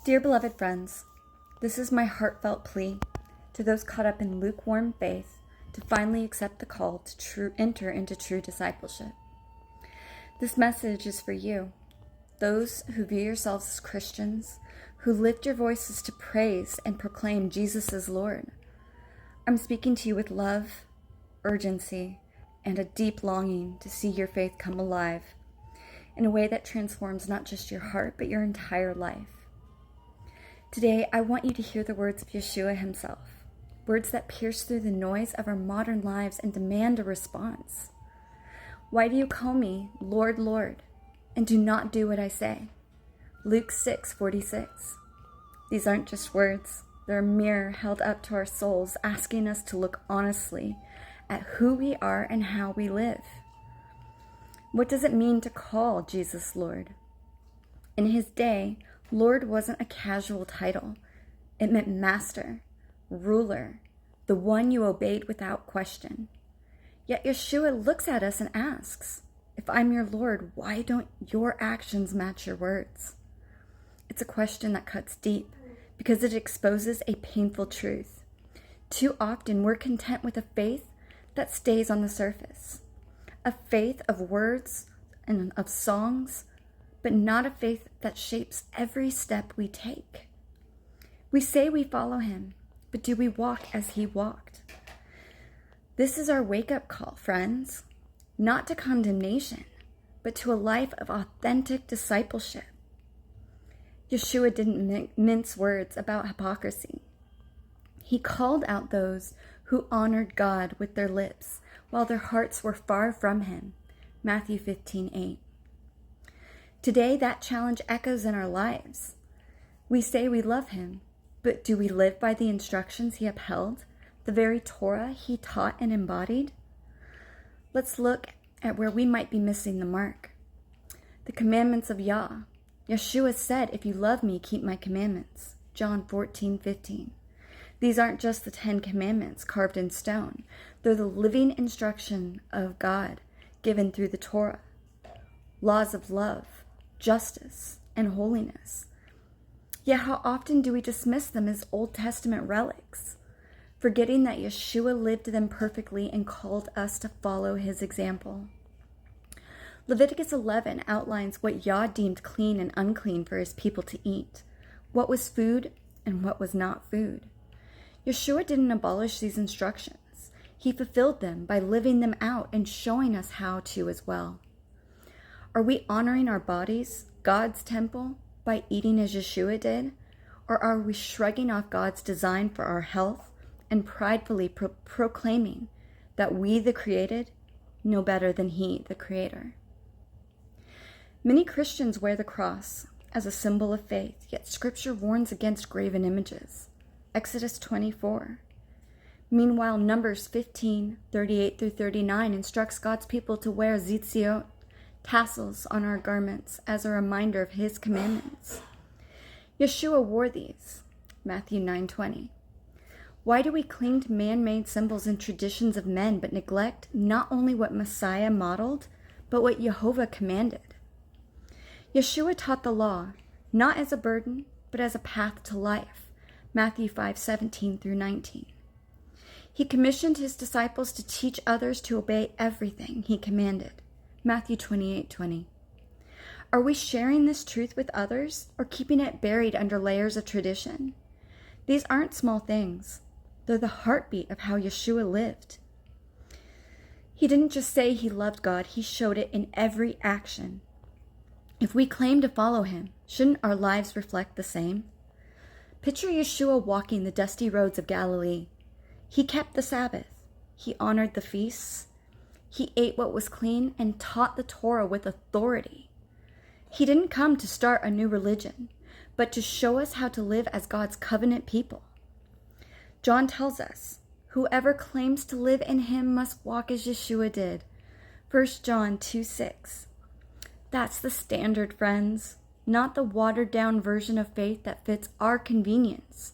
Dear beloved friends, this is my heartfelt plea to those caught up in lukewarm faith to finally accept the call to enter into true discipleship. This message is for you, those who view yourselves as Christians, who lift your voices to praise and proclaim Jesus as Lord. I'm speaking to you with love, urgency, and a deep longing to see your faith come alive in a way that transforms not just your heart, but your entire life. Today, I want you to hear the words of Yeshua himself, words that pierce through the noise of our modern lives and demand a response. Why do you call me Lord, Lord, and do not do what I say? Luke 6:46. These aren't just words. They're a mirror held up to our souls, asking us to look honestly at who we are and how we live. What does it mean to call Jesus Lord? In his day, Lord wasn't a casual title. It meant master, ruler, the one you obeyed without question. Yet Yeshua looks at us and asks, if I'm your Lord, why don't your actions match your words? It's a question that cuts deep because it exposes a painful truth. Too often we're content with a faith that stays on the surface, a faith of words and of songs, but not a faith that shapes every step we take. We say we follow him, but do we walk as he walked? This is our wake-up call, friends, not to condemnation, but to a life of authentic discipleship. Yeshua didn't mince words about hypocrisy. He called out those who honored God with their lips while their hearts were far from him. Matthew 15:8. Today, that challenge echoes in our lives. We say we love him, but do we live by the instructions he upheld, the very Torah he taught and embodied? Let's look at where we might be missing the mark. The commandments of Yah. Yeshua said, if you love me, keep my commandments. John 14:15. These aren't just the 10 commandments carved in stone. They're the living instruction of God given through the Torah. Laws of love, justice, and holiness. Yet how often do we dismiss them as Old Testament relics, forgetting that Yeshua lived them perfectly and called us to follow his example? Leviticus 11 outlines what Yah deemed clean and unclean for his people to eat, what was food and what was not food. Yeshua didn't abolish these instructions. He fulfilled them by living them out and showing us how to as well. Are we honoring our bodies, God's temple, by eating as Yeshua did? Or are we shrugging off God's design for our health and pridefully proclaiming that we, the created, know better than he, the creator? Many Christians wear the cross as a symbol of faith, yet Scripture warns against graven images. Exodus 24. Meanwhile, Numbers 15:38-39 instructs God's people to wear zitziot, tassels on our garments, as a reminder of his commandments. Yeshua wore these. Matthew 9:20. Why do we cling to man-made symbols and traditions of men, but neglect not only what Messiah modeled, but what Jehovah commanded? Yeshua taught the law, not as a burden, but as a path to life. Matthew 5:17-19. He commissioned his disciples to teach others to obey everything he commanded. Matthew 28:20. Are we sharing this truth with others or keeping it buried under layers of tradition? These aren't small things. They're the heartbeat of how Yeshua lived. He didn't just say he loved God, he showed it in every action. If we claim to follow him, shouldn't our lives reflect the same? Picture Yeshua walking the dusty roads of Galilee. He kept the Sabbath. He honored the feasts. He ate what was clean and taught the Torah with authority. He didn't come to start a new religion, but to show us how to live as God's covenant people. John tells us, whoever claims to live in him must walk as Yeshua did. 1 John 2:6. That's the standard, friends, not the watered-down version of faith that fits our convenience,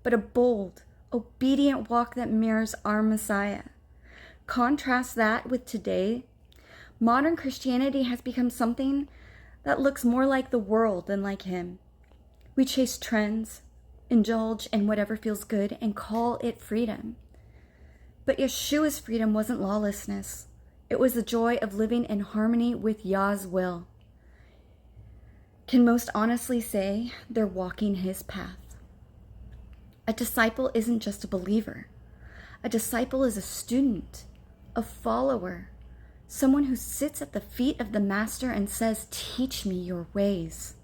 but a bold, obedient walk that mirrors our Messiah. Contrast that with today. Modern Christianity has become something that looks more like the world than like him. We chase trends, indulge in whatever feels good, and call it freedom. But Yeshua's freedom wasn't lawlessness. It was the joy of living in harmony with Yah's will. Can most honestly say they're walking his path. A disciple isn't just a believer. A disciple is a student, a follower, someone who sits at the feet of the master and says, "Teach me your ways."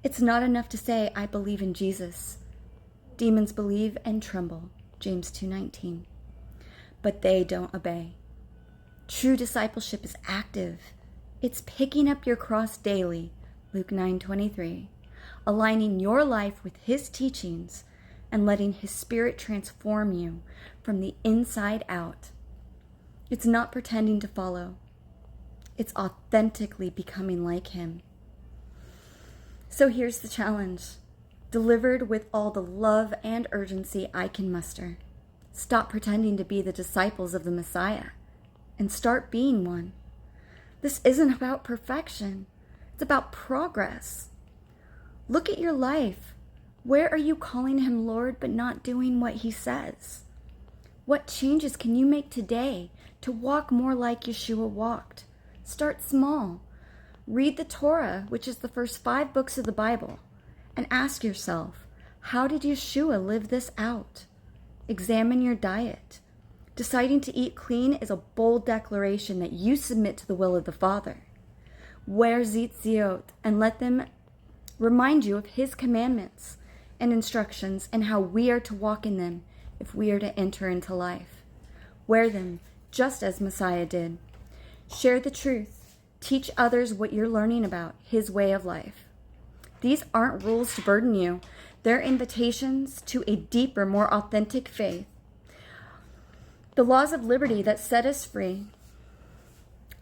It's not enough to say, "I believe in Jesus." Demons believe and tremble, James 2:19. But they don't obey. True discipleship is active. It's picking up your cross daily, Luke 9:23, aligning your life with his teachings and letting his spirit transform you from the inside out. It's not pretending to follow. It's authentically becoming like him. So here's the challenge, delivered with all the love and urgency I can muster. Stop pretending to be the disciples of the Messiah and start being one. This isn't about perfection. It's about progress. Look at your life. Where are you calling him Lord but not doing what he says? What changes can you make today to walk more like Yeshua walked? Start small. Read the Torah, which is the first 5 books of the Bible, and ask yourself, how did Yeshua live this out? Examine your diet. Deciding to eat clean is a bold declaration that you submit to the will of the Father. Wear tzitziot and let them remind you of his commandments and instructions and how we are to walk in them if we are to enter into life. Wear them just as Messiah did. Share the truth. Teach others what you're learning about his way of life. These aren't rules to burden you. They're invitations to a deeper, more authentic faith. The laws of liberty that set us free.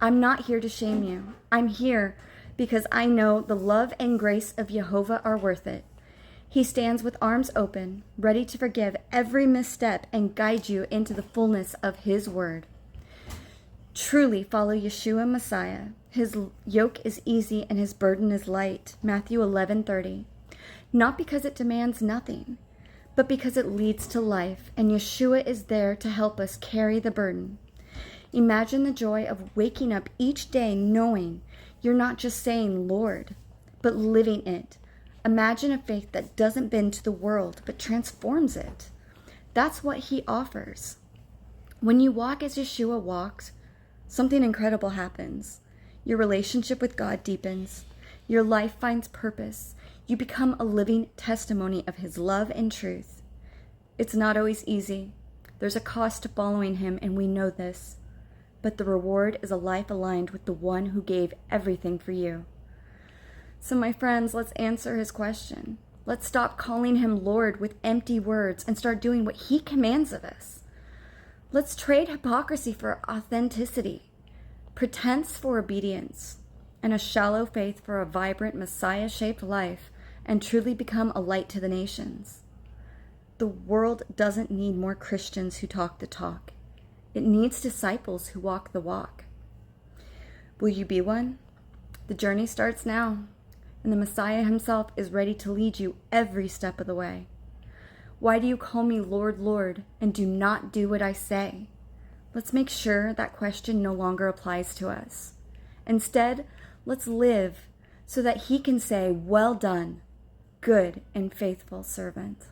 I'm not here to shame you. I'm here because I know the love and grace of Jehovah are worth it. He stands with arms open, ready to forgive every misstep and guide you into the fullness of his word. Truly follow Yeshua Messiah. His yoke is easy and his burden is light. Matthew 11:30. Not because it demands nothing, but because it leads to life, and Yeshua is there to help us carry the burden. Imagine the joy of waking up each day knowing you're not just saying Lord, but living it. Imagine a faith that doesn't bend to the world, but transforms it. That's what he offers. When you walk as Yeshua walked, something incredible happens. Your relationship with God deepens. Your life finds purpose. You become a living testimony of his love and truth. It's not always easy. There's a cost to following him, and we know this. But the reward is a life aligned with the one who gave everything for you. So my friends, let's answer his question. Let's stop calling him Lord with empty words and start doing what he commands of us. Let's trade hypocrisy for authenticity, pretense for obedience, and a shallow faith for a vibrant Messiah-shaped life, and truly become a light to the nations. The world doesn't need more Christians who talk the talk. It needs disciples who walk the walk. Will you be one? The journey starts now, and the Messiah himself is ready to lead you every step of the way. Why do you call me Lord, Lord, and do not do what I say? Let's make sure that question no longer applies to us. Instead, let's live so that he can say, "Well done, good and faithful servant."